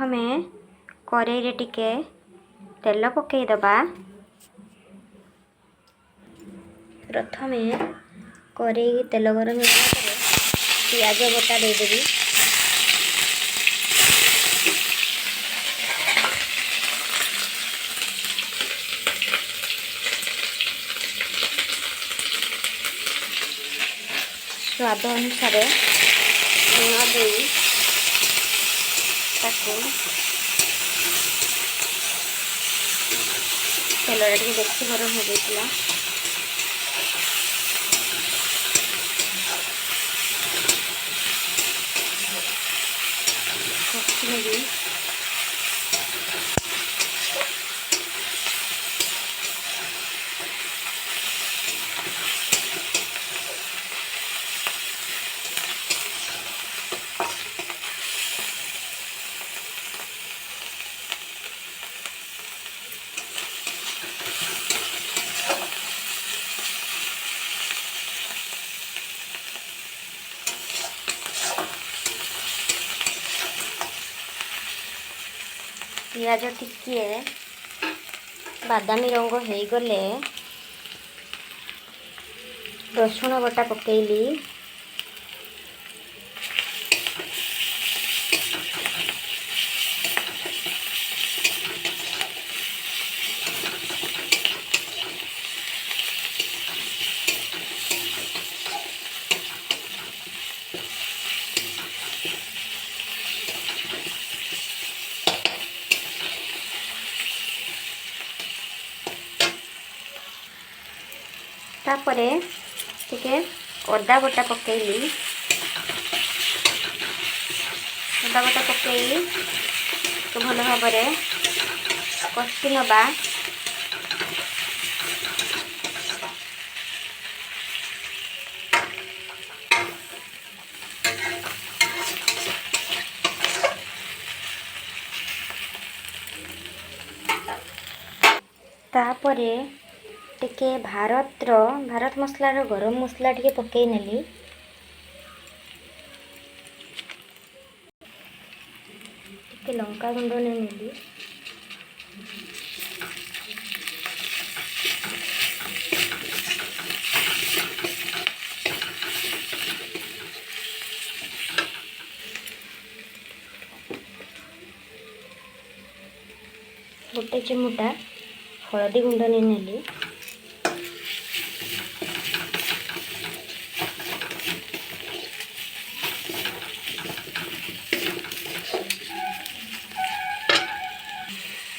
प्रथमे कड़ाई रे टिके तेल पकई दबा। प्रथमे कड़ाई तेल गरम होगा पियाज बटा देदेवी। स्वाद अनुसार लुण दे तेल टे देखी गरम हो गया। कषी पियाज टिके बादामी रंग हो गले रसुण बटा पकेली। तापरे टिके अदा बटा पकेली। अदा बटा पकई तो भल भाव कषि नबा। तापरे टिके भारत मसला गरम मसला टिके पकई नेली। टिके लंका गुंड नेली। गोटे चिमुटा हलदी गुंड नेली।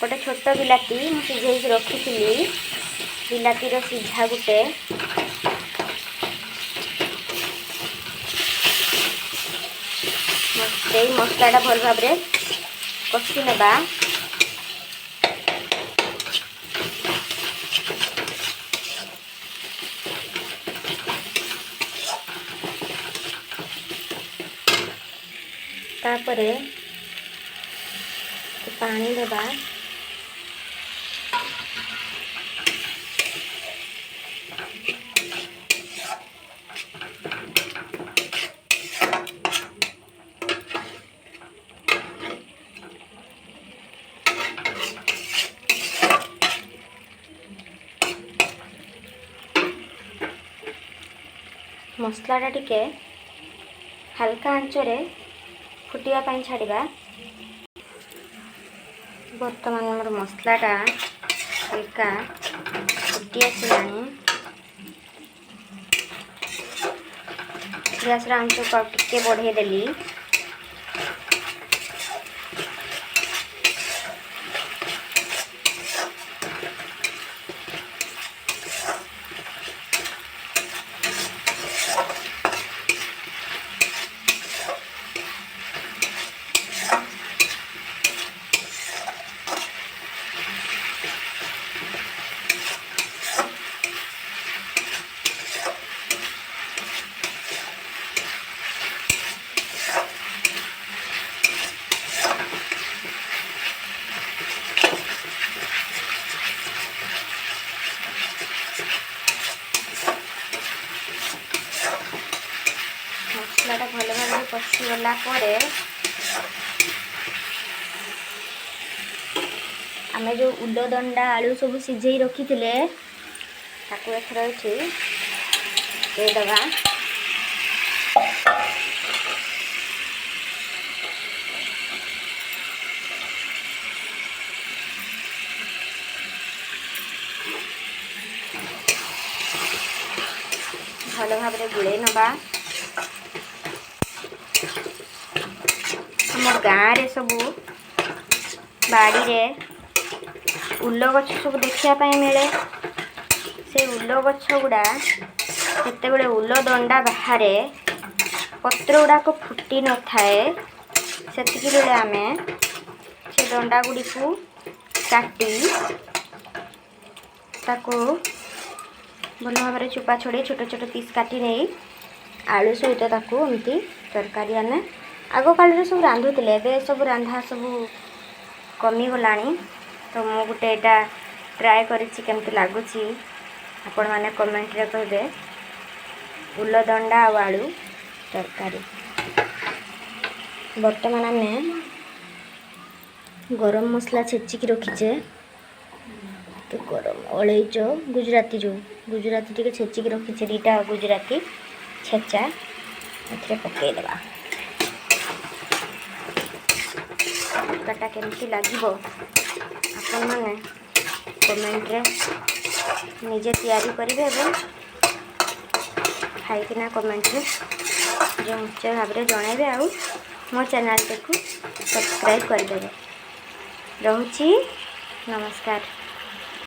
गोटे छोट बिलाती सिझे रखी बिलातीर सिझा गोटे मसलाटा भल भाव कषि नेबा। तापरे पानी देबा। मसलाटा टिके हल्का आंचरे फुटिया पाई छाड़िबा। बर्तमान मोर मसलाटा हल्का फुटी आसलानी। गैस आंच को टिके बढ़े देली। मसलाटा भल भाव कषिगला आमे जो उलदंडा आलू सब सिझे रखी एथर ये देदबा। भल भाव गुड़े नवा। आम गाँव रे सबू बाड़ी रे उल गछ सब देखा मिले। से उल गछ गुड़ा जिते उल दंडा बाहर पत्र गुड़ाक फुटी न थाए सेतिकी बेले आमे से दंडा गुड़ी को काटी ताको भल भाव चुपा छड़े छोट छोट पीस काटी नहीं आलू सहित ताकू एमती तरकारी आने आग काल सब रांधुले। ए सब रांधा सब कमीगला। तो मु गोटे यहाँ ट्राए करमती लगुच आपण मैंने कमेंट रे कहे। उलदंडा आ आलू तरकारी बर्तमान आम गरम मसला छेचिकी रखीचे। तो गरम अलैच गुजराती जो गुजराती टी छेचिकी रखीचे 2टा गुजराती छेचा ए पकईदेवा। तड़काटा केमती लगे आपण मैंने कमेंट रे निजे तैयारी करेंगे और खाईकिना कमेंट रे जो उच्च भाव में जनइबे। आ मो चैनल को सब्सक्राइब करदे। रोची नमस्कार।